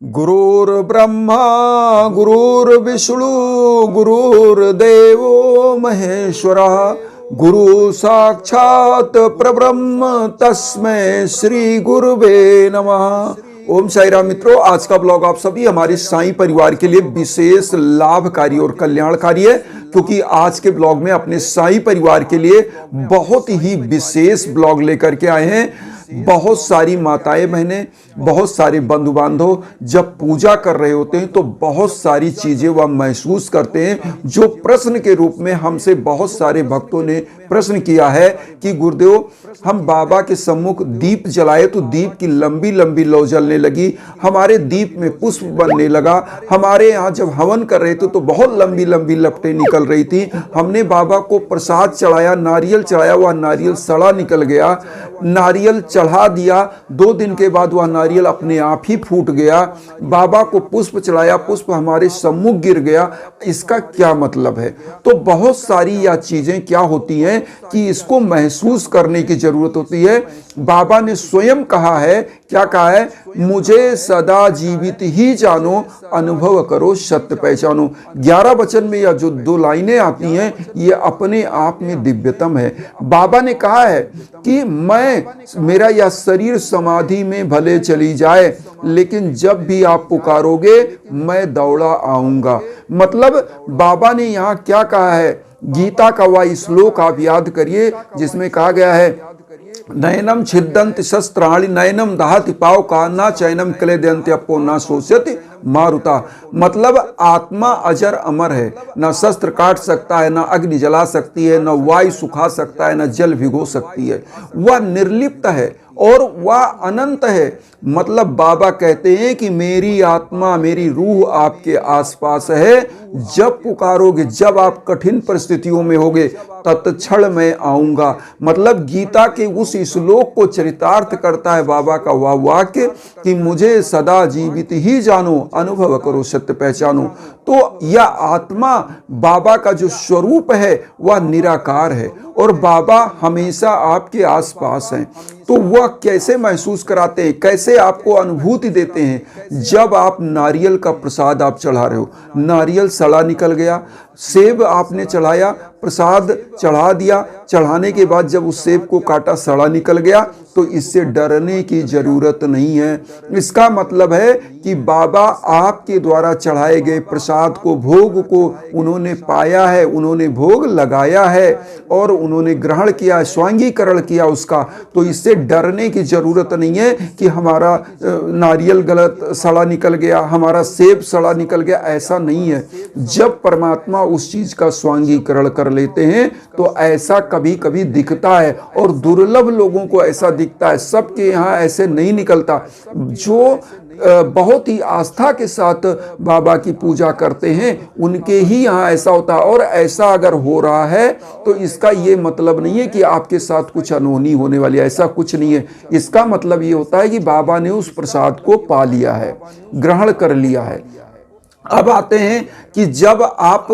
गुरुर्ब्रह्मा गुरुर्विष्णु गुरुर्देवो महेश्वरः गुरु साक्षात परब्रह्म तस्मै श्री गुरुवे नमः। ओम साई राम मित्रों, आज का ब्लॉग आप सभी हमारे साई परिवार के लिए विशेष लाभकारी और कल्याणकारी है, क्योंकि आज के ब्लॉग में अपने साई परिवार के लिए बहुत ही विशेष ब्लॉग लेकर के आए हैं। बहुत सारी माताएं बहनें, बहुत सारे बंधु बांधव जब पूजा कर रहे होते हैं तो बहुत सारी चीजें वह महसूस करते हैं, जो प्रश्न के रूप में हमसे बहुत सारे भक्तों ने प्रश्न किया है कि गुरुदेव, हम बाबा के सम्मुख दीप जलाए तो दीप की लंबी लंबी लौ जलने लगी, हमारे दीप में पुष्प बनने लगा, हमारे यहाँ जब हवन कर रहे थे तो बहुत लंबी लंबी लपटें निकल रही थी, हमने बाबा को प्रसाद चढ़ाया, नारियल चढ़ाया, वह नारियल सड़ा निकल गया, नारियल चढ़ा दिया, 2 दिन के बाद वह नारियल अपने आप ही फूट गया, बाबा को पुष्प चढ़ाया, पुष्प हमारे सम्मुख गिर गया, इसका क्या मतलब है? तो बहुत सारी यह चीजें क्या होती हैं कि इसको महसूस करने की जरूरत होती है। बाबा ने स्वयं कहा है, क्या कहा है? मुझे सदा जीवित ही जानो, अनुभव करो, सत्य पहचानो। 11 वचन में यह जो 2 लाइनें आती हैं, ये अपने आप में दिव्यतम है। बाबा ने कहा है कि मेरा यह शरीर समाधि में भले चली जाए, लेकिन जब भी आप पुकारोगे मैं दौड़ा आऊंगा। मतलब बाबा ने यहाँ क्या कहा है? गीता का वह श्लोक आप याद करिए जिसमें कहा गया है, नयनम छिद्दन्ति शस्त्राणि नयनम दहति पावका न चैनम क्लेदयन्ति अपो न शोष्यति मारुता। मतलब आत्मा अजर अमर है, न शस्त्र काट सकता है, न अग्नि जला सकती है, न वायु सुखा सकता है, न जल भिगो सकती है। वह निर्लिप्त है और वह अनंत है। मतलब बाबा कहते हैं कि मेरी आत्मा, मेरी रूह आपके आसपास है, जब पुकारोगे, जब आप कठिन परिस्थितियों में होगे, तत्क्षण मैं आऊंगा। मतलब गीता के उस श्लोक को चरितार्थ करता है बाबा का वह वाक्य कि मुझे सदा जीवित ही जानो, अनुभव करो, सत्य पहचानो। तो यह आत्मा बाबा का जो स्वरूप है वह निराकार है और बाबा हमेशा आपके आसपास हैं। तो वह कैसे महसूस कराते हैं, कैसे आपको अनुभूति देते हैं? जब आप नारियल का प्रसाद आप चढ़ा रहे हो, नारियल सड़ा निकल गया, सेब आपने चढ़ाया, प्रसाद चढ़ा दिया, चढ़ाने के बाद जब उस सेब को काटा सड़ा निकल गया, तो इससे डरने की जरूरत नहीं है। इसका मतलब है कि बाबा आपके द्वारा चढ़ाए गए प्रसाद को, भोग को उन्होंने पाया है, उन्होंने भोग लगाया है और उन्होंने ग्रहण किया, स्वांगीकरण किया उसका। तो इससे डरने की जरूरत नहीं है कि हमारा नारियल गलत सड़ा निकल गया, हमारा सेब सड़ा निकल गया, ऐसा नहीं है। जब परमात्मा उस चीज का स्वांगीकरण कर लेते हैं तो ऐसा कभी कभी दिखता है और दुर्लभ लोगों को ऐसा दिखता है, सबके यहाँ ऐसे नहीं निकलता। जो बहुत ही आस्था के साथ बाबा की पूजा करते हैं उनके ही यहाँ ऐसा होता है। और ऐसा अगर हो रहा है तो इसका ये मतलब नहीं है कि आपके साथ कुछ अनहोनी होने वाली है, ऐसा कुछ नहीं है। इसका मतलब ये होता है कि बाबा ने उस प्रसाद को पा लिया है, ग्रहण कर लिया है। अब आते हैं कि जब आप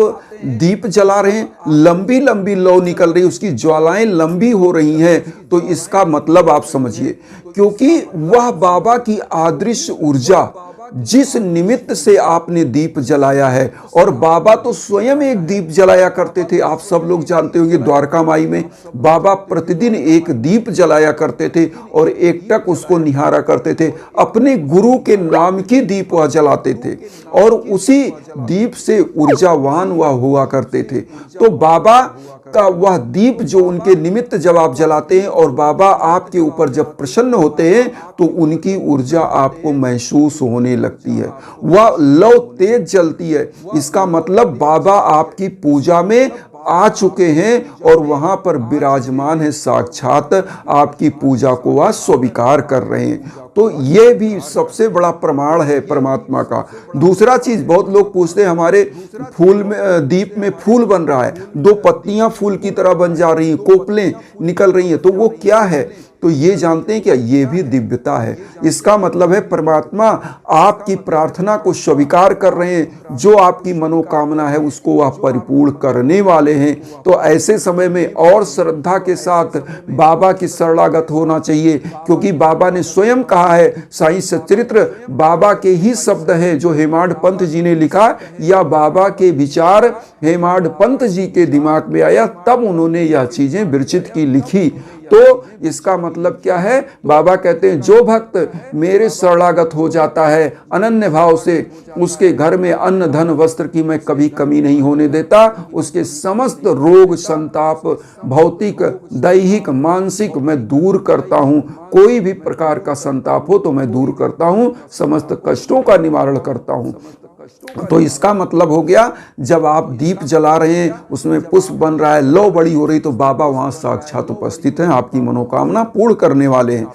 दीप जला रहे हैं, लंबी लंबी लौ निकल रही, उसकी ज्वालाएं लंबी हो रही हैं, तो इसका मतलब आप समझिए, क्योंकि वह बाबा की अदृश्य ऊर्जा जिस निमित्त से आपने दीप जलाया है, और बाबा तो स्वयं एक दीप जलाया करते थे। आप सब लोग जानते होंगे द्वारका माई में बाबा प्रतिदिन एक दीप जलाया करते थे और एकटक उसको निहारा करते थे। अपने गुरु के नाम की दीप वह जलाते थे और उसी दीप से ऊर्जावान वह हुआ करते थे। तो बाबा का वह दीप जो उनके निमित्त जब आप जलाते हैं और बाबा आपके ऊपर जब प्रसन्न होते हैं तो उनकी ऊर्जा आपको महसूस होने लगती है, वह लौ तेज जलती है। इसका मतलब बाबा आपकी पूजा में आ चुके हैं और वहां पर विराजमान है, साक्षात आपकी पूजा को वह स्वीकार कर रहे हैं। तो ये भी सबसे बड़ा प्रमाण है परमात्मा का। दूसरा चीज, बहुत लोग पूछते हैं हमारे फूल में, दीप में फूल बन रहा है, 2 पत्तियां फूल की तरह बन जा रही हैं, कोपलें निकल रही हैं, तो वो क्या है? तो ये जानते हैं कि ये भी दिव्यता है। इसका मतलब है परमात्मा आपकी प्रार्थना को स्वीकार कर रहे हैं, जो आपकी मनोकामना है उसको वह परिपूर्ण करने वाले हैं। तो ऐसे समय में और श्रद्धा के साथ बाबा की शरणागत होना चाहिए, क्योंकि बाबा ने स्वयं कहा है, साईं सच्चरित्र बाबा के ही शब्द है जो हेमाड पंत जी ने लिखा, या बाबा के विचार हेमाड पंत जी के दिमाग में आया, तब उन्होंने यह चीजें विरचित की लिखी। तो इसका मतलब क्या है? बाबा कहते हैं जो भक्त मेरे शरणागत हो जाता है अनन्य भाव से, उसके घर में अन्न धन वस्त्र की मैं कभी कमी नहीं होने देता। उसके समस्त रोग संताप भौतिक दैहिक मानसिक मैं दूर करता हूँ। कोई भी प्रकार का संताप हो तो मैं दूर करता हूँ, समस्त कष्टों का निवारण करता हूँ। तो इसका मतलब हो गया, जब आप दीप जला रहे हैं, उसमें पुष्प बन रहा है, लौ बड़ी हो रही, तो बाबा वहां साक्षात उपस्थित हैं, आपकी मनोकामना पूर्ण करने वाले हैं।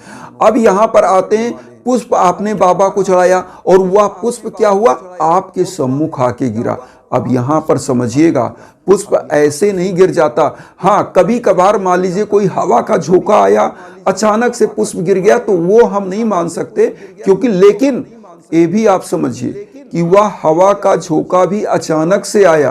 अब यहाँ पर आते हैं, पुष्प आपने बाबा को चढ़ाया और वह पुष्प क्या हुआ? आपके सम्मुख आके गिरा। अब यहाँ पर समझिएगा, पुष्प ऐसे नहीं गिर जाता। हाँ, कभी कभार मान लीजिए कोई हवा का झोंका आया, अचानक से पुष्प गिर गया, तो वो हम नहीं मान सकते, क्योंकि लेकिन ये भी आप समझिए कि वह हवा का झोंका भी अचानक से आया,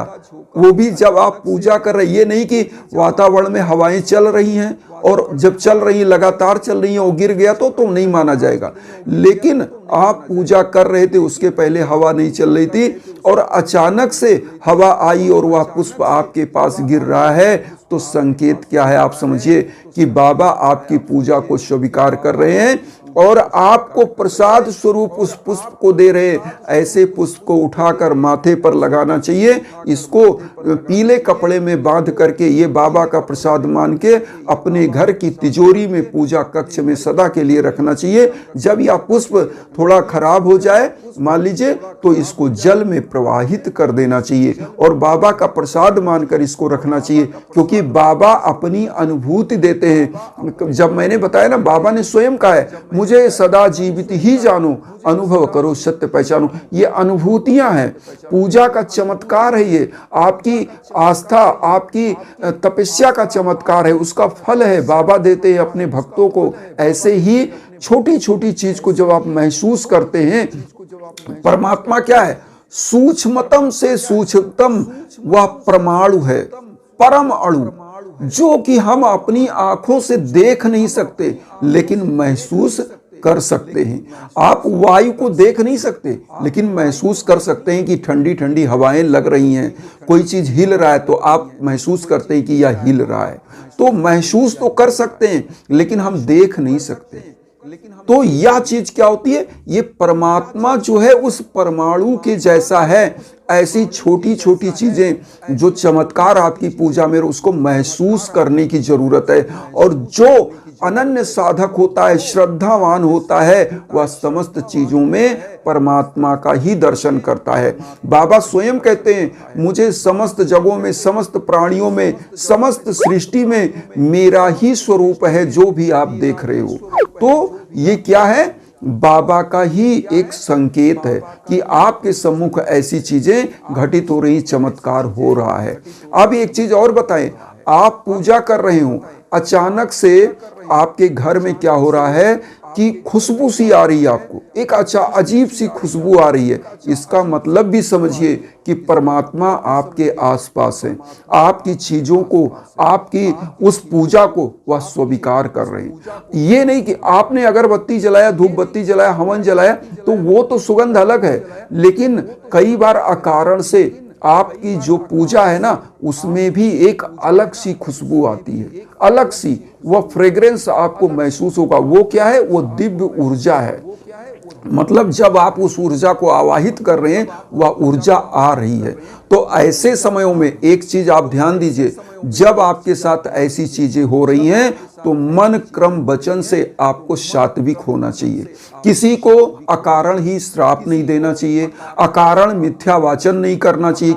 वो भी जब आप पूजा कर रहे। ये नहीं कि वातावरण में हवाएं चल रही हैं और जब चल रही हैं, लगातार चल रही हैं, वो गिर गया तो नहीं माना जाएगा। लेकिन आप पूजा कर रहे थे, उसके पहले हवा नहीं चल रही थी और अचानक से हवा आई और वह पुष्प आपके पास गिर रहा है, तो संकेत क्या है? आप समझिए कि बाबा आपकी पूजा को स्वीकार कर रहे हैं और आपको प्रसाद स्वरूप उस पुष्प को दे रहे। ऐसे पुष्प को उठाकर माथे पर लगाना चाहिए, इसको पीले कपड़े में बांध करके ये बाबा का प्रसाद मान के अपने घर की तिजोरी में पूजा कक्ष में सदा के लिए रखना चाहिए। जब यह पुष्प थोड़ा खराब हो जाए मान लीजिए, तो इसको जल में प्रवाहित कर देना चाहिए और बाबा का प्रसाद मानकर इसको रखना चाहिए, क्योंकि बाबा अपनी अनुभूति देते हैं। जब मैंने बताया ना, बाबा ने स्वयं कहा है, मुझे सदा जीवित ही जानो, अनुभव करो सत्य पहचानो। ये अनुभूतियां हैं, पूजा का चमत्कार है, ये आपकी आस्था आपकी तपस्या का चमत्कार है, उसका फल है, बाबा देते हैं अपने भक्तों को। ऐसे ही छोटी छोटी चीज को जब आप महसूस करते हैं, परमात्मा क्या है? सूक्ष्मतम से सूक्ष्मतम वह परमाणु है, परम अणु, जो कि हम अपनी आंखों से देख नहीं सकते लेकिन महसूस कर सकते हैं। आप वायु को देख नहीं सकते लेकिन महसूस कर सकते हैं कि ठंडी ठंडी हवाएं लग रही हैं, कोई चीज हिल रहा है तो आप महसूस करते हैं कि यह हिल रहा है। तो महसूस तो कर सकते हैं लेकिन हम देख नहीं सकते। तो यह चीज क्या होती है? ये परमात्मा जो है उस परमाणु के जैसा है। ऐसी छोटी छोटी चीजें जो चमत्कार आपकी पूजा में, उसको महसूस करने की जरूरत है। और जो अनन्य साधक होता है, श्रद्धावान होता है, वह समस्त चीजों में परमात्मा का ही दर्शन करता है। बाबा स्वयं कहते हैं, मुझे समस्त जगहों में, समस्त प्राणियों में, समस्त सृष्टि में मेरा ही स्वरूप है जो भी आप देख रहे हो। तो ये क्या है? बाबा का ही एक संकेत है कि आपके सम्मुख ऐसी चीजें घटित हो रही, चमत्कार हो रहा है। अब एक चीज और बताएं, आप पूजा कर रहे हो, अचानक से आपके घर में क्या हो रहा है कि खुशबू सी आ रही है, आपको एक अजीब सी खुशबू आ रही है। इसका मतलब भी समझिए कि परमात्मा आपके आसपास है, आपकी चीजों को, आपकी उस पूजा को वह स्वीकार कर रहे हैं। ये नहीं कि आपने अगरबत्ती जलाया, धूप बत्ती जलाया, हवन जलाया, तो वो तो सुगंध अलग है, लेकिन कई बार अकारण से आपकी जो पूजा है ना, उसमें भी एक अलग सी खुशबू आती है, अलग सी वह फ्रेग्रेंस आपको महसूस होगा। वो क्या है? वो दिव्य ऊर्जा है। मतलब जब आप उस ऊर्जा को आवाहित कर रहे हैं, वह ऊर्जा आ रही है। तो ऐसे समयों में एक चीज आप ध्यान दीजिए, जब आपके साथ ऐसी चीजें हो रही हैं तो मन क्रम वचन से आपको सात्विक होना चाहिए। किसी को अकारण ही श्राप नहीं देना चाहिए, अकारण मिथ्या वाचन नहीं करना चाहिए,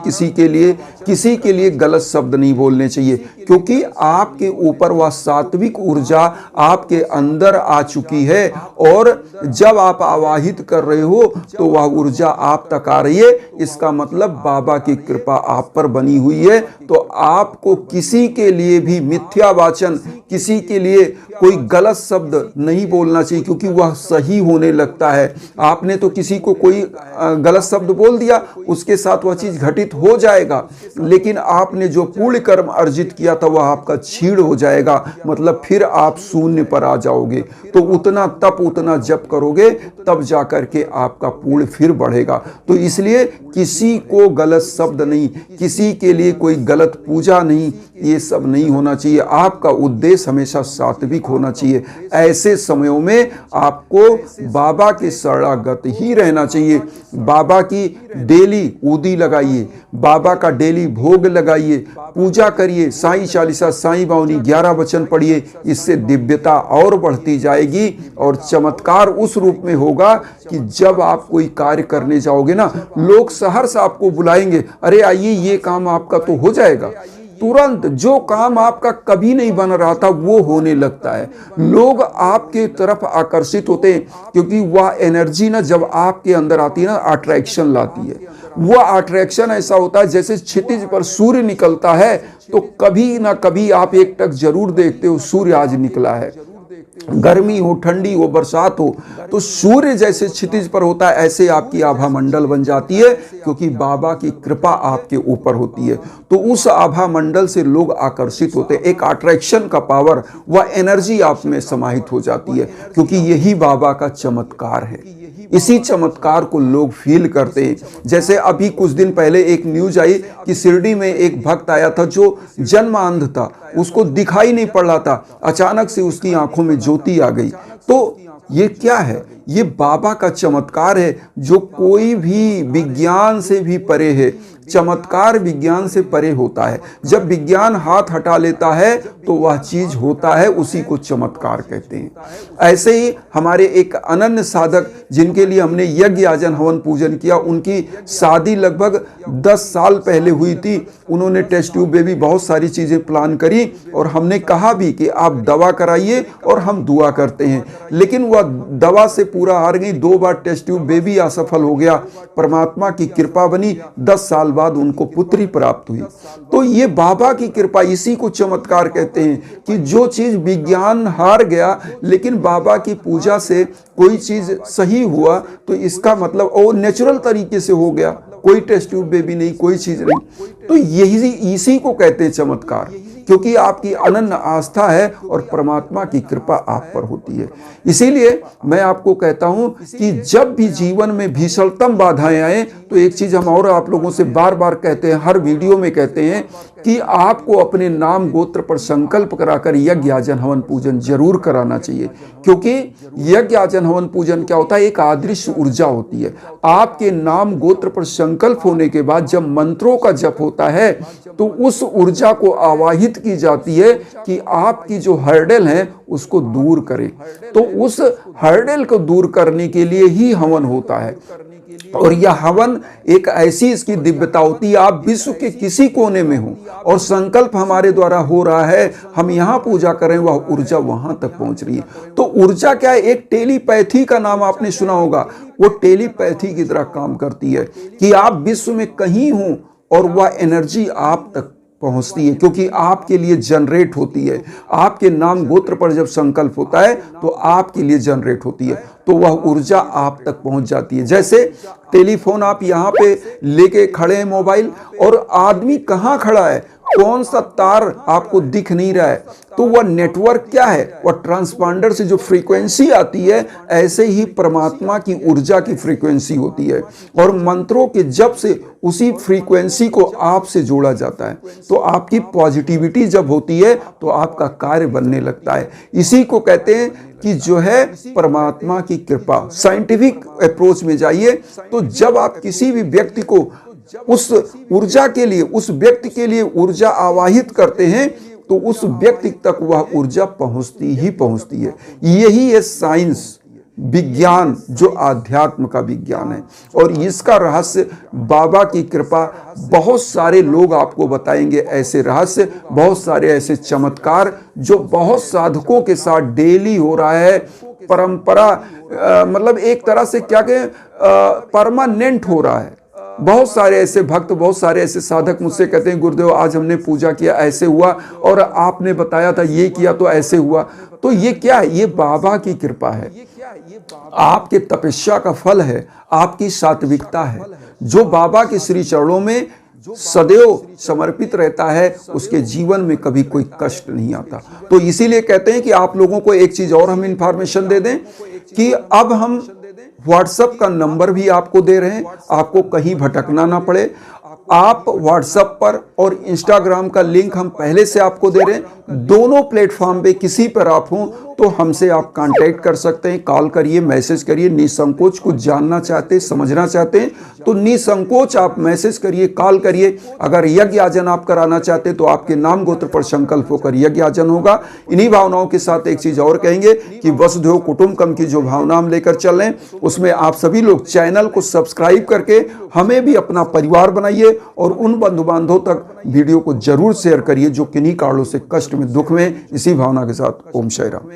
किसी के लिए गलत शब्द नहीं बोलने चाहिए, क्योंकि आपके ऊपर वह सात्विक ऊर्जा आपके अंदर आ चुकी है। और जब आप आवाहित कर रहे हो तो वह ऊर्जा आप तक आ रही है, इसका मतलब बाबा की कृपा आप पर बनी हुई है। तो आपको किसी के लिए भी मिथ्या वाचन, किसी के लिए कोई गलत शब्द नहीं बोलना चाहिए, क्योंकि वह सही होने लगता है। आपने तो किसी को कोई गलत शब्द बोल दिया, उसके साथ वह चीज घटित हो जाएगा, लेकिन आपने जो पुण्य कर्म अर्जित किया था वह आपका छीड़ हो जाएगा, मतलब फिर आप शून्य पर आ जाओगे। तो उतना तप उतना जप करोगे तब जाकर के आपका पुण्य फिर बढ़ेगा। तो इसलिए किसी को गलत शब्द नहीं, किसी के लिए कोई गलत पूजा नहीं, ये सब नहीं होना चाहिए। आपका उद्देश्य हमेशा सात्विक होना चाहिए। ऐसे समयों में आपको बाबा के शरणागत ही रहना चाहिए। बाबा की डेली उदी लगाइए, बाबा का डेली भोग लगाइए, पूजा करिए, साईं चालीसा, साईं बावनी 11 वचन पढ़िए। इससे दिव्यता और बढ़ती जाएगी और चमत्कार उस रूप में होगा कि जब आप कोई कार्य करने जाओगे ना, लोग शहर से आपको बुलाएंगे, अरे आइए ये काम आपका तो हो जाएगा। तुरंत जो काम आपका कभी नहीं बन रहा था वो होने लगता है। लोग आपके तरफ आकर्षित होते हैं, क्योंकि वह एनर्जी ना जब आपके अंदर आती है ना, अट्रैक्शन लाती है। वह अट्रैक्शन ऐसा होता है जैसे क्षितिज पर सूर्य निकलता है, तो कभी ना कभी आप एक टक जरूर देखते हो सूर्य आज निकला है। गर्मी हो, ठंडी हो, बरसात हो, तो सूर्य जैसे क्षितिज पर होता है, ऐसे आपकी आभा मंडल बन जाती है, क्योंकि बाबा की कृपा आपके ऊपर होती है। तो उस आभा मंडल से लोग आकर्षित होते हैं। एक अट्रैक्शन का पावर, वह एनर्जी आप में समाहित हो जाती है, क्योंकि यही बाबा का चमत्कार है। इसी चमत्कार को लोग फील करते हैं। जैसे अभी कुछ दिन पहले एक न्यूज आई कि शिरडी में एक भक्त आया था जो जन्मांध था, उसको दिखाई नहीं पड़ रहा था, अचानक से उसकी आंखों में ज्योति आ गई। तो ये क्या है? ये बाबा का चमत्कार है, जो कोई भी विज्ञान से भी परे है। चमत्कार विज्ञान से परे होता है। जब विज्ञान हाथ हटा लेता है तो वह चीज होता है, उसी को चमत्कार कहते हैं। ऐसे ही हमारे एक अनन्य साधक जिनके लिए हमने यज्ञ याजन हवन पूजन किया, उनकी शादी लगभग 10 साल पहले हुई थी। उन्होंने टेस्ट ट्यूब बेबी बहुत सारी चीजें प्लान करी और हमने कहा भी कि आप दवा कराइए और हम दुआ करते हैं, लेकिन वह दवा से पूरा हार गई। 2 बार टेस्ट ट्यूब बेबी असफल हो गया। परमात्मा की कृपा बनी, 10 साल बाद उनको पुत्री प्राप्त हुई। तो ये बाबा की कृपा, इसी को चमत्कार कहते हैं कि जो चीज विज्ञान हार गया, लेकिन बाबा की पूजा से कोई चीज सही हुआ, तो इसका मतलब वो नेचुरल तरीके से हो गया। कोई टेस्ट ट्यूब बेबी नहीं, कोई चीज नहीं। तो यही इसी को कहते हैं चमत्कार, क्योंकि आपकी अनन्य आस्था है और परमात्मा की कृपा आप पर होती है। इसीलिए मैं आपको कहता हूं कि जब भी जीवन में भीषणतम बाधाएं आए, तो एक चीज हम और आप लोगों से बार बार कहते हैं, हर वीडियो में कहते हैं कि आपको अपने नाम गोत्र पर संकल्प कराकर यज्ञ याजन हवन पूजन जरूर कराना चाहिए। क्योंकि यज्ञ याजन हवन पूजन क्या होता है? एक अदृश्य ऊर्जा होती है। आपके नाम गोत्र पर संकल्प होने के बाद जब मंत्रों का जप होता है, तो उस ऊर्जा को आवाहित की जाती है कि आपकी जो हर्डल है उसको दूर करे। तो उस हर्डल को दूर करने के लिए ही हवन होता है। और यह हवन एक ऐसी इसकी दिव्यता होती है, आप विश्व के किसी कोने में हो और संकल्प हमारे द्वारा हो रहा है, हम यहाँ पूजा करें, वह ऊर्जा वहां तक पहुंच रही है। तो ऊर्जा क्या है? एक टेलीपैथी का नाम आपने सुना होगा। वो टेलीपैथी की तरह काम करती है कि आप विश्व में कहीं हो और वह एनर्जी आप तक पहुंचती है, क्योंकि आपके लिए जनरेट होती है। आपके नाम गोत्र पर जब संकल्प होता है तो आपके लिए जनरेट होती है, तो वह ऊर्जा आप तक पहुंच जाती है। जैसे टेलीफोन आप यहाँ पे लेके खड़े हैं मोबाइल, और आदमी कहाँ खड़ा है, कौन सा तार आपको दिख नहीं रहा है, तो वह नेटवर्क क्या है? वह ट्रांसपांडर से जो फ्रीक्वेंसी आती है, ऐसे ही परमात्मा की ऊर्जा की फ्रीक्वेंसी होती है। और मंत्रों के जप से उसी फ्रीक्वेंसी को आपसे जोड़ा जाता है। तो आपकी पॉजिटिविटी जब होती है तो आपका कार्य बनने लगता है। इसी को कहते हैं कि जो है परमात्मा की कृपा। साइंटिफिक अप्रोच में जाइए तो जब आप किसी भी व्यक्ति को उस ऊर्जा के लिए, उस व्यक्ति के लिए ऊर्जा आवाहित करते हैं, तो उस व्यक्ति तक वह ऊर्जा पहुंचती ही पहुंचती है। यही है साइंस, विज्ञान, जो आध्यात्म का विज्ञान है। और इसका रहस्य बाबा की कृपा, बहुत सारे लोग आपको बताएंगे ऐसे रहस्य, बहुत सारे ऐसे चमत्कार जो बहुत साधकों के साथ डेली हो रहा है। परंपरा मतलब एक तरह से क्या कहें, परमानेंट हो रहा है। बहुत सारे ऐसे भक्त, बहुत सारे ऐसे साधक मुझसे कहते हैं गुरुदेव आज हमने पूजा किया ऐसे हुआ, और आपने बताया था ये किया तो ऐसे हुआ। तो ये क्या है? ये बाबा की कृपा है, आपके तपस्या का फल है, आपकी सात्विकता है। जो बाबा के श्री चरणों में सदैव समर्पित रहता है उसके जीवन में कभी कोई कष्ट नहीं आता। तो इसीलिए कहते हैं कि आप लोगों को एक चीज और हम इंफॉर्मेशन दे दें कि अब हम व्हाट्सएप का नंबर भी आपको दे रहे हैं, आपको कहीं भटकना ना पड़े। आप व्हाट्सएप पर और इंस्टाग्राम का लिंक हम पहले से आपको दे रहे हैं। दोनों प्लेटफॉर्म पे किसी पर आप हों तो हमसे आप कांटेक्ट कर सकते हैं, कॉल करिए, मैसेज करिए, निसंकोच। कुछ जानना चाहते, समझना चाहते हैं तो निसंकोच आप मैसेज करिए, कॉल करिए। अगर यज्ञ आजन आप कराना चाहते तो आपके नाम गोत्र पर संकल्प होकर यज्ञ आजन होगा। इन्हीं भावनाओं के साथ एक चीज और कहेंगे कि वसुधैव कुटुंबकम की जो भावना हम लेकर चल रहे हैं उसमें आप सभी लोग चैनल को सब्सक्राइब करके हमें भी अपना परिवार बनाइए, और उन बंधु बांधवों तक वीडियो को जरूर शेयर करिए जो किन्हीं कारणों से कष्ट में, दुख में। इसी भावना के साथ ओम शायराम।